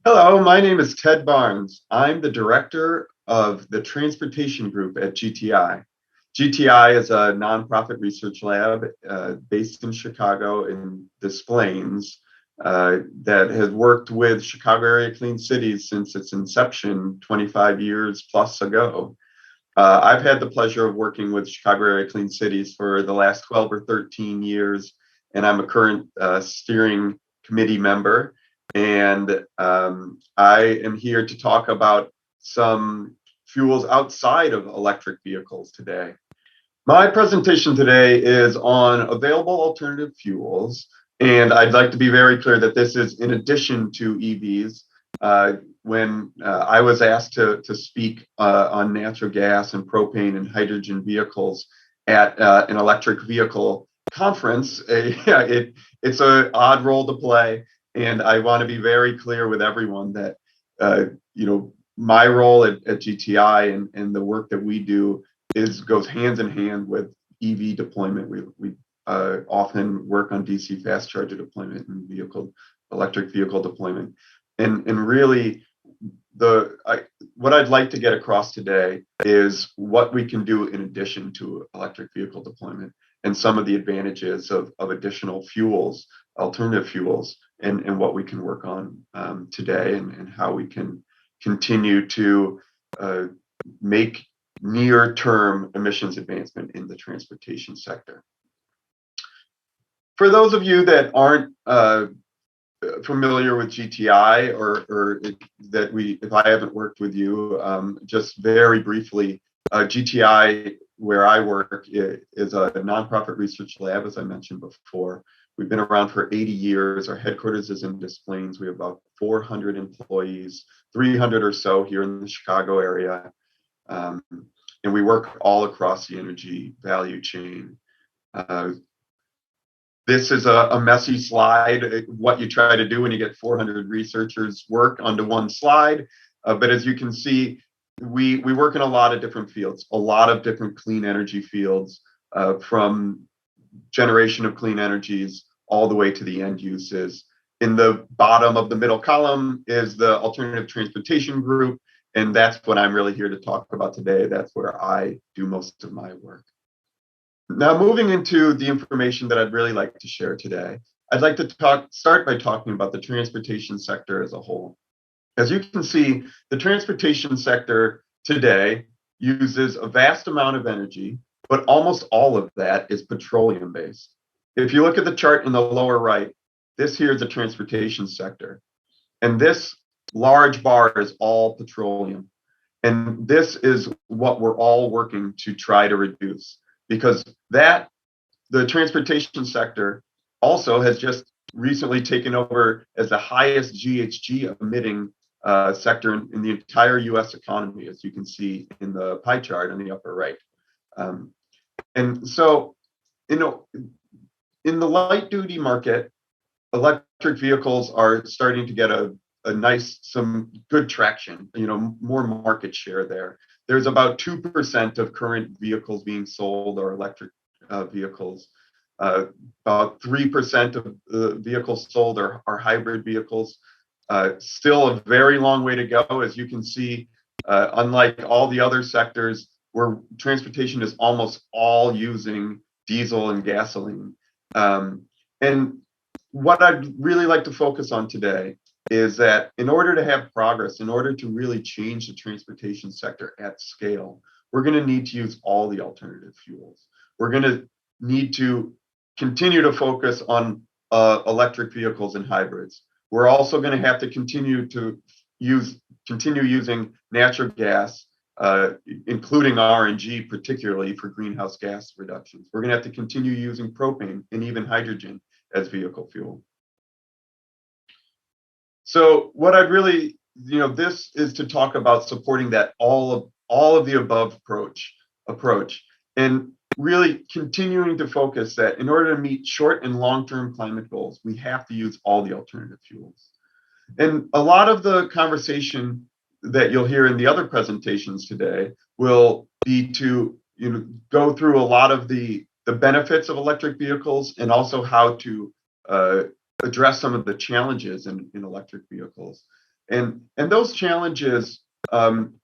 Hello, my name is Ted Barnes. I'm the director of the transportation group at GTI. GTI is a nonprofit research lab based in Chicago in Des Plaines that has worked with Chicago area clean cities since its inception 25 years plus ago. I've had the pleasure of working with Chicago area clean cities for the last 12 or 13 years, and I'm a current steering committee member. And I am here to talk about some fuels outside of electric vehicles today. My presentation today is on available alternative fuels, and I'd like to be very clear that this is in addition to EVs. When I was asked to speak on natural gas and propane and hydrogen vehicles at an electric vehicle conference, it's an odd role to play, and I want to be very clear with everyone that uh, my role at GTI and the work that we do goes hands in hand with EV deployment. We often work on DC fast charger deployment and electric vehicle deployment, and really what I'd like to get across today is what we can do in addition to electric vehicle deployment and some of the advantages of additional fuels, alternative fuels, and what we can work on today and how we can continue to make near-term emissions advancement in the transportation sector. For those of you that aren't familiar with GTI or if I haven't worked with you, just very briefly, GTI, where I work, is a nonprofit research lab, as I mentioned before. We've been around for 80 years. Our headquarters is in Des Plaines. We have about 400 employees, 300 or so here in the Chicago area. And we work all across the energy value chain. This is a messy slide, what you try to do when you get 400 researchers work onto one slide. But as you can see, we work in a lot of different fields, a lot of different clean energy fields, from generation of clean energies all the way to the end uses. In the bottom of the middle column is the alternative transportation group, and that's what I'm really here to talk about today. That's where I do most of my work. Now, moving into the information that I'd really like to share today, I'd like to start by talking about the transportation sector as a whole. As you can see, the transportation sector today uses a vast amount of energy, but almost all of that is petroleum based. If you look at the chart in the lower right, this here is the transportation sector. And this large bar is all petroleum. And this is what we're all working to try to reduce, because the transportation sector also has just recently taken over as the highest GHG emitting sector in the entire US economy, as you can see in the pie chart on the upper right. And so, in the light duty market, electric vehicles are starting to get some good traction, more market share there. There's about 2% of current vehicles being sold are electric vehicles. About 3% of the vehicles sold are hybrid vehicles. Still a very long way to go. As you can see, unlike all the other sectors where transportation is almost all using diesel and gasoline. And what I'd really like to focus on today is that in order to have progress, in order to really change the transportation sector at scale, we're going to need to use all the alternative fuels. We're going to need to continue to focus on electric vehicles and hybrids. We're also going to have to continue using natural gas, including RNG, particularly for greenhouse gas reductions. We're going to have to continue using propane and even hydrogen as vehicle fuel. So what I'd really, this is to talk about supporting that all of the above approach, and really continuing to focus that in order to meet short and long-term climate goals, we have to use all the alternative fuels. And a lot of the conversation that you'll hear in the other presentations today will be to go through a lot of the benefits of electric vehicles and also how to address some of the challenges in electric vehicles. And those challenges,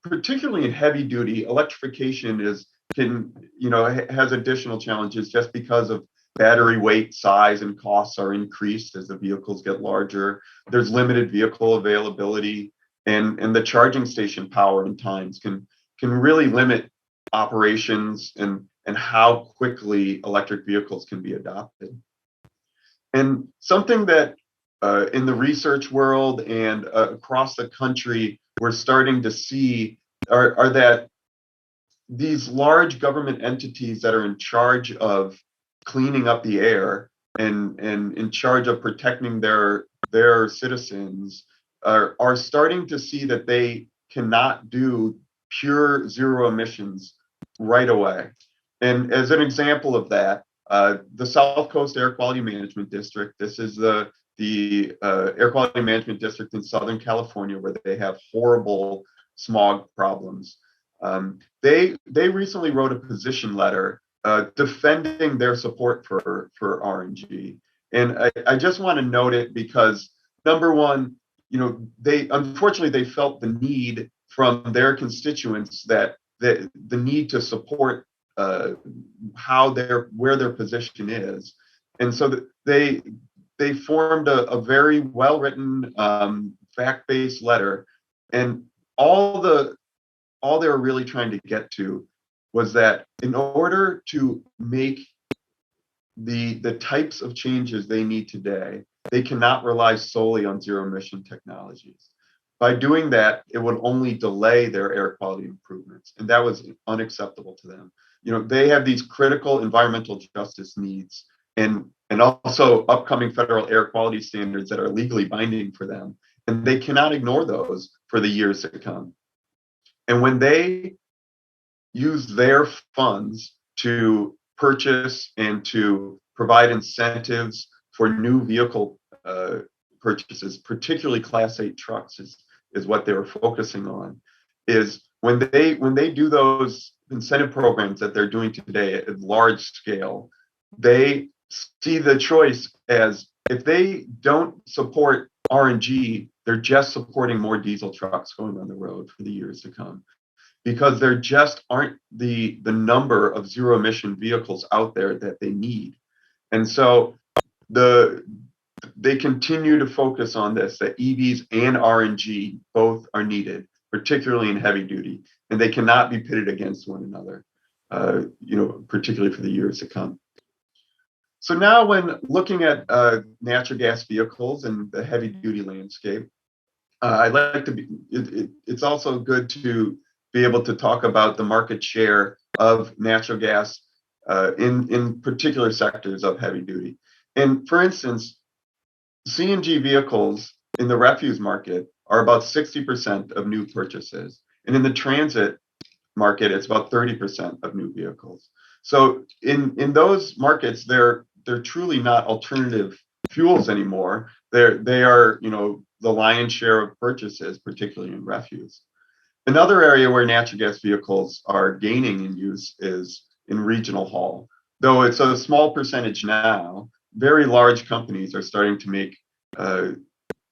particularly in heavy duty, electrification has additional challenges just because of battery weight, size, and costs are increased as the vehicles get larger. There's limited vehicle availability, and the charging station power and times can really limit operations and how quickly electric vehicles can be adopted. And something that in the research world and across the country we're starting to see are that these large government entities that are in charge of cleaning up the air and in charge of protecting their citizens are starting to see that they cannot do pure zero emissions right away. And as an example of that, the South Coast Air Quality Management District, this is the air quality management district in Southern California where they have horrible smog problems. They recently wrote a position letter defending their support for RNG, and I just want to note it because number one, they unfortunately they felt the need from their constituents that the need to support where their position is, and so they formed a very well written fact-based letter, and all they were really trying to get to was that in order to make the types of changes they need today, they cannot rely solely on zero emission technologies. By doing that, it would only delay their air quality improvements, and that was unacceptable to them. They have these critical environmental justice needs and also upcoming federal air quality standards that are legally binding for them, and they cannot ignore those for the years to come. And when they use their funds to purchase and to provide incentives for new vehicle purchases, particularly Class 8 trucks is what they were focusing on, is when they do those incentive programs that they're doing today at large scale, they see the choice as if they don't support RNG, they're just supporting more diesel trucks going on the road for the years to come, because there just aren't the number of zero emission vehicles out there that they need. And so they continue to focus on this, that EVs and RNG both are needed, particularly in heavy duty, and they cannot be pitted against one another, particularly for the years to come. So now when looking at natural gas vehicles and the heavy duty landscape, I'd like to it's also good to be able to talk about the market share of natural gas in particular sectors of heavy duty. And for instance, CNG vehicles in the refuse market are about 60% of new purchases. And in the transit market, it's about 30% of new vehicles. So in those markets, they're truly not alternative fuels anymore. They are, the lion's share of purchases, particularly in refuse. Another area where natural gas vehicles are gaining in use is in regional haul. Though it's a small percentage now, very large companies are starting to make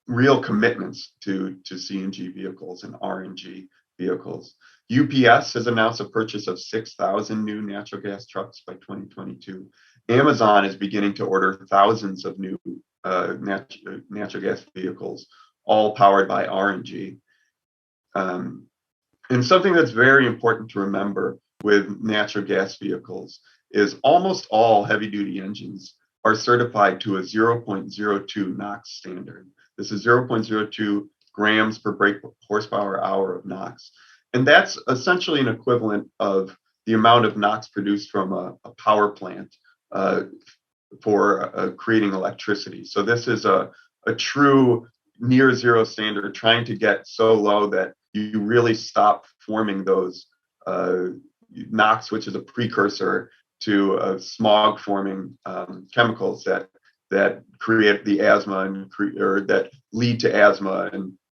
real commitments to CNG vehicles and RNG vehicles. UPS has announced a purchase of 6,000 new natural gas trucks by 2022. Amazon is beginning to order thousands of new natural gas vehicles, all powered by RNG. And something that's very important to remember with natural gas vehicles is almost all heavy duty engines are certified to a 0.02 NOx standard. This is 0.02 grams per brake horsepower hour of NOx. And that's essentially an equivalent of the amount of NOx produced from a power plant for creating electricity. So this is a true near zero standard, trying to get so low that you really stop forming those NOx, which is a precursor to smog forming chemicals that create the asthma or that lead to asthma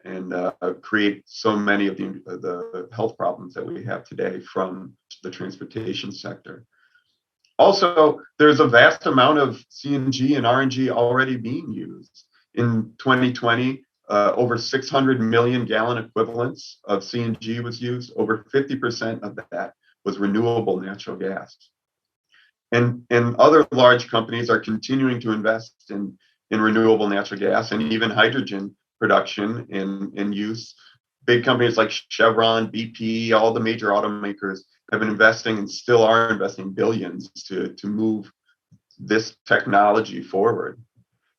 and create so many of the health problems that we have today from the transportation sector. Also, there's a vast amount of CNG and RNG already being used. In 2020, over 600 million gallon equivalents of CNG was used. Over 50% of that was renewable natural gas. And other large companies are continuing to invest in renewable natural gas and even hydrogen production and use. Big companies like Chevron, BP, all the major automakers have been investing and still are investing billions to move this technology forward.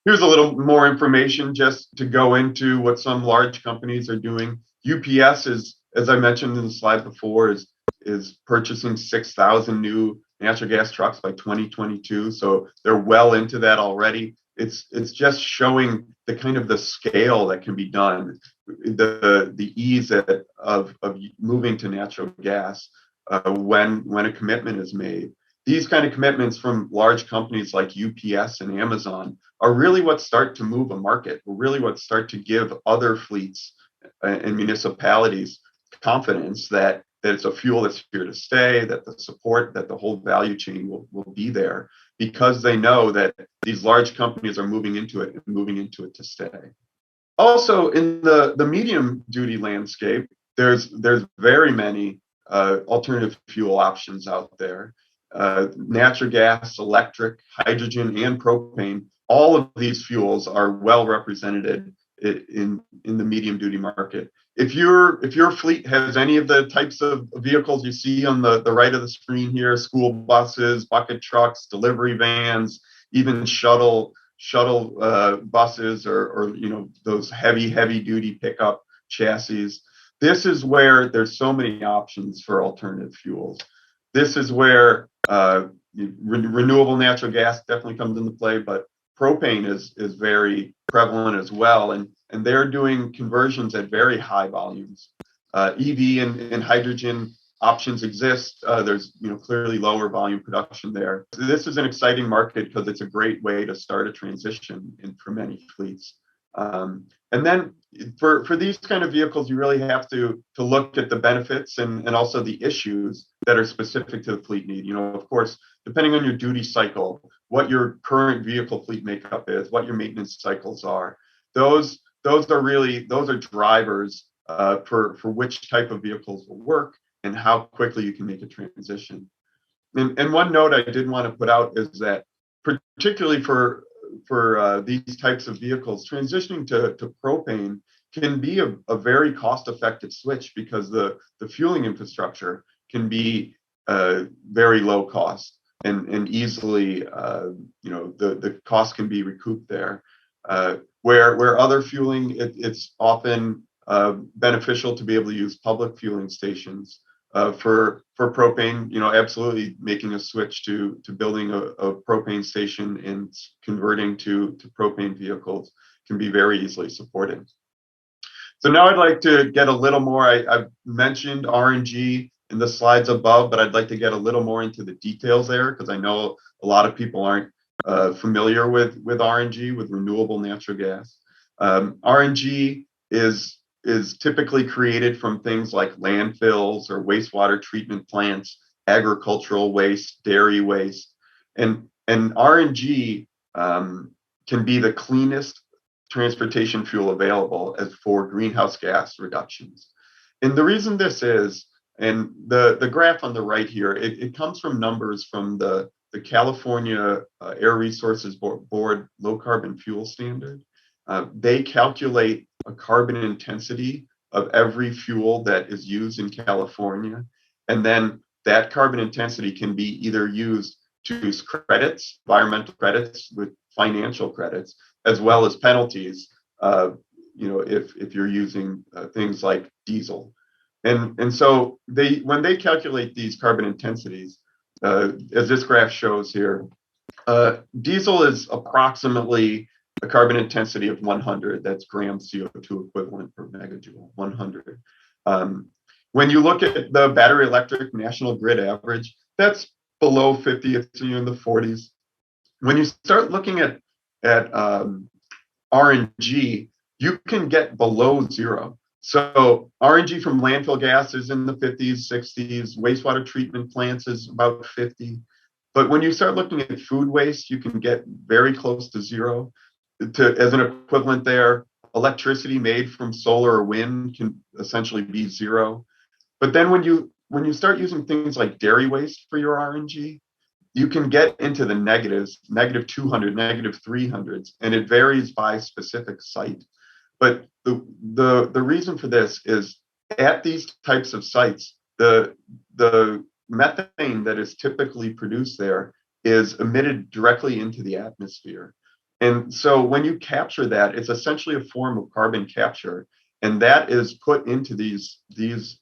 Here's a little more information just to go into what some large companies are doing. UPS is, as I mentioned in the slide before, is purchasing 6,000 new natural gas trucks by 2022. So they're well into that already. It's just showing the kind of the scale that can be done, the ease of moving to natural gas when a commitment is made. These kind of commitments from large companies like UPS and Amazon are really what start to move a market, really what start to give other fleets and municipalities confidence that it's a fuel that's here to stay, that the support, that the whole value chain will be there, because they know that these large companies are moving into it and moving into it to stay. Also, in the medium duty landscape, there's very many alternative fuel options out there. Natural gas, electric, hydrogen, and propane, all of these fuels are well represented in the medium duty market. If your fleet has any of the types of vehicles you see on the right of the screen here, school buses, bucket trucks, delivery vans, even shuttle buses, or those heavy duty pickup chassis, this is where there's so many options for alternative fuels. This is where renewable natural gas definitely comes into play, but propane is very prevalent as well, and they're doing conversions at very high volumes. EV and hydrogen options exist. There's clearly lower volume production there. So this is an exciting market because it's a great way to start a transition for many fleets. And then for these kind of vehicles, you really have to look at the benefits and also the issues that are specific to the fleet need. Of course, depending on your duty cycle, what your current vehicle fleet makeup is, what your maintenance cycles are, those are drivers for which type of vehicles will work and how quickly you can make a transition. And one note I did want to put out is that particularly for these types of vehicles, transitioning to propane can be a very cost-effective switch because the fueling infrastructure can be very low cost and easily, the cost can be recouped there. Where other fueling, it's often beneficial to be able to use public fueling stations. For propane, absolutely making a switch to building a propane station and converting to propane vehicles can be very easily supported. So now I'd like to get a little more, I've mentioned RNG in the slides above, but I'd like to get a little more into the details there because I know a lot of people aren't familiar with RNG, with renewable natural gas. RNG is typically created from things like landfills or wastewater treatment plants, agricultural waste, dairy waste, and RNG can be the cleanest transportation fuel available as for greenhouse gas reductions. And the reason this is, and the graph on the right here, it comes from numbers from the California Air Resources Board Low Carbon Fuel Standard. They calculate a carbon intensity of every fuel that is used in California. And then that carbon intensity can be either used to use credits, environmental credits with financial credits, as well as penalties, if you're using things like diesel. And so when they calculate these carbon intensities, as this graph shows here, diesel is approximately a carbon intensity of 100. That's grams CO2 equivalent per megajoule, 100. When you look at the battery electric national grid average, that's below 50. It's in the 40s. When you start looking at RNG, you can get below zero. So RNG from landfill gas is in the 50s, 60s. Wastewater treatment plants is about 50. But when you start looking at food waste, you can get very close to zero. As an equivalent there, electricity made from solar or wind can essentially be zero. But then when you start using things like dairy waste for your RNG, you can get into the negatives, negative 200, negative 300s, and it varies by specific site. But the reason for this is at these types of sites, the methane that is typically produced there is emitted directly into the atmosphere. And so when you capture that, it's essentially a form of carbon capture. And that is put into these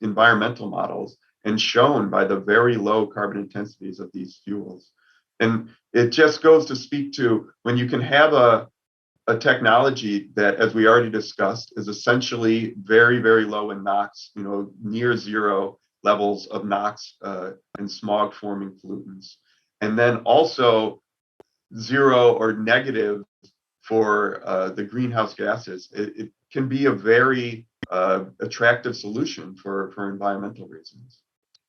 environmental models and shown by the very low carbon intensities of these fuels. And it just goes to speak to when you can have a technology that, as we already discussed, is essentially very, very low in NOx, near zero levels of NOx and smog forming pollutants. And then also zero or negative for the greenhouse gases. It can be a very attractive solution for environmental reasons.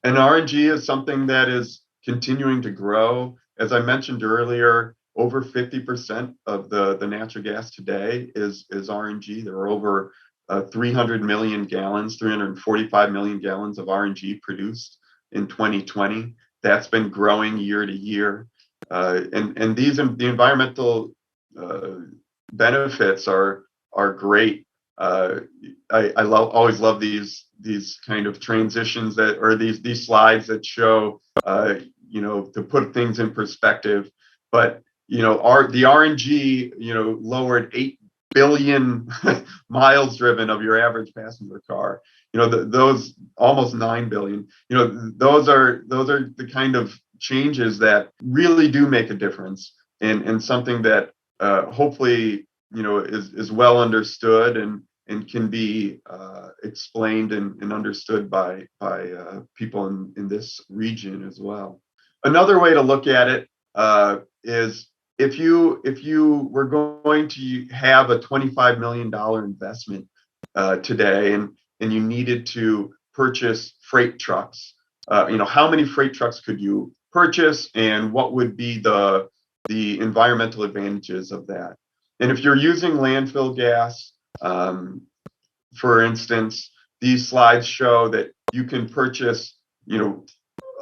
And RNG is something that is continuing to grow. As I mentioned earlier, over 50% of the natural gas today is RNG. There are over 300 million gallons, 345 million gallons of RNG produced in 2020. That's been growing year to year. And the environmental benefits are great. I always love these kind of transitions or these slides that show to put things in perspective. But the RNG lowered 8 billion miles driven of your average passenger car. Those almost 9 billion. Those are the kind of changes that really do make a difference, and something that hopefully is well understood and can be explained and understood by people in this region as well. Another way to look at it is if you were going to have a $25 million investment today and you needed to purchase freight trucks, how many freight trucks could you purchase, and what would be the environmental advantages of that? And if you're using landfill gas, for instance, these slides show that you can purchase,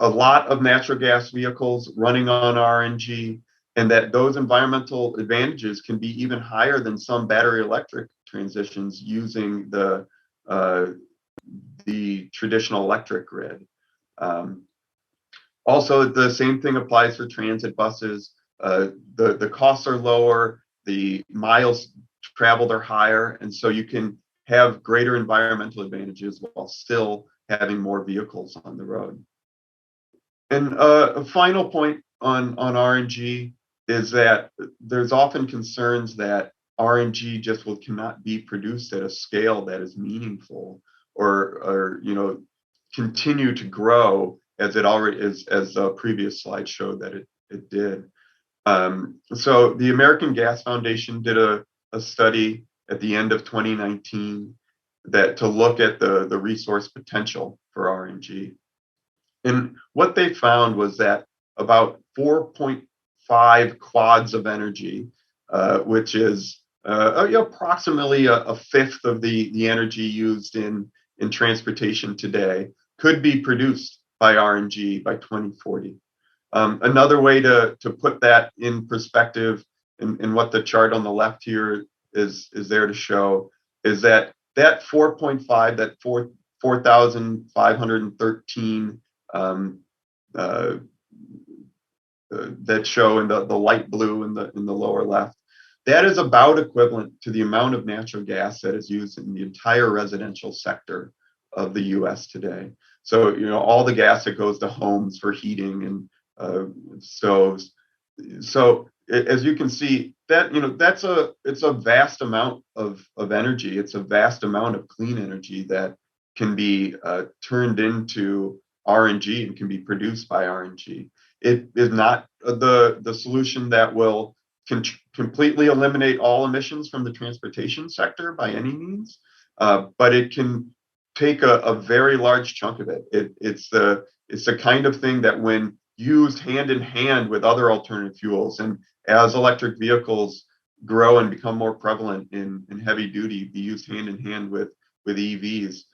a lot of natural gas vehicles running on RNG, and that those environmental advantages can be even higher than some battery electric transitions using the traditional electric grid. Also, the same thing applies for transit buses. The costs are lower, the miles traveled are higher, and so you can have greater environmental advantages while still having more vehicles on the road. And a final point on RNG is that there's often concerns that RNG just cannot be produced at a scale that is meaningful or continue to grow as it already is, as the previous slide showed that it did. So the American Gas Foundation did a study at the end of 2019 to look at the resource potential for RNG. And what they found was that about 4.5 quads of energy, which is approximately a fifth of the energy used in transportation today, could be produced by RNG by 2040. Another way to put that in perspective, and what the chart on the left here is there to show, is that 4.5, that 4,513 that show in the light blue in the lower left, that is about equivalent to the amount of natural gas that is used in the entire residential sector of the U.S. today. So all the gas that goes to homes for heating and stoves. So as you can see, that it's a vast amount of energy. It's a vast amount of clean energy that can be turned into RNG and can be produced by RNG. It is not the solution that will completely eliminate all emissions from the transportation sector by any means, but it can take a very large chunk of it. It's the kind of thing that, when used hand in hand with other alternative fuels, and as electric vehicles grow and become more prevalent in heavy duty, be used hand in hand with EVs.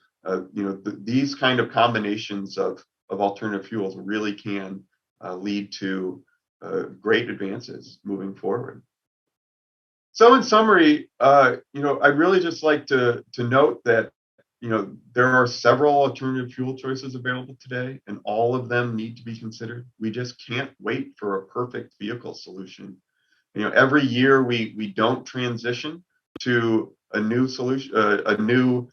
These kind of combinations of alternative fuels really can lead to great advances moving forward. So in summary, I'd really just like to note that there are several alternative fuel choices available today, and all of them need to be considered. We just can't wait for a perfect vehicle solution. Every year we don't transition to a new solution, a new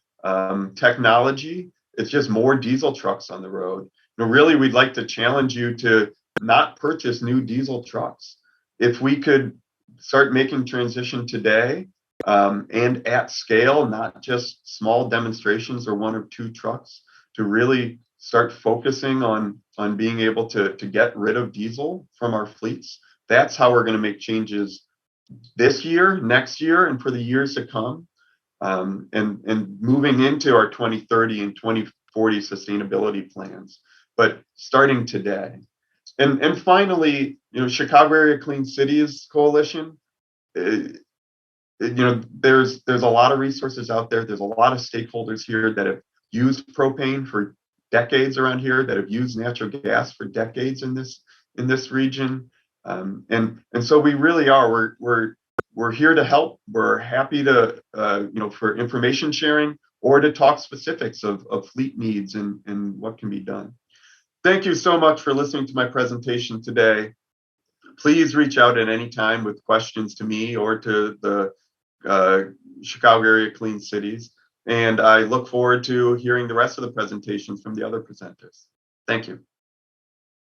technology. It's just more diesel trucks on the road. Really, we'd like to challenge you to not purchase new diesel trucks. If we could start making transition today, and at scale, not just small demonstrations or one or two trucks, to really start focusing on being able to get rid of diesel from our fleets. That's how we're going to make changes this year, next year, and for the years to come, and moving into our 2030 and 2040 sustainability plans, but starting today. And finally, Chicago Area Clean Cities Coalition, there's a lot of resources out there. There's a lot of stakeholders here that have used propane for decades around here, that have used natural gas for decades in this region, and so we really are. We're here to help. We're happy to for information sharing or to talk specifics of fleet needs and what can be done. Thank you so much for listening to my presentation today. Please reach out at any time with questions to me or to the Chicago Area Clean Cities. And I look forward to hearing the rest of the presentations from the other presenters. Thank you.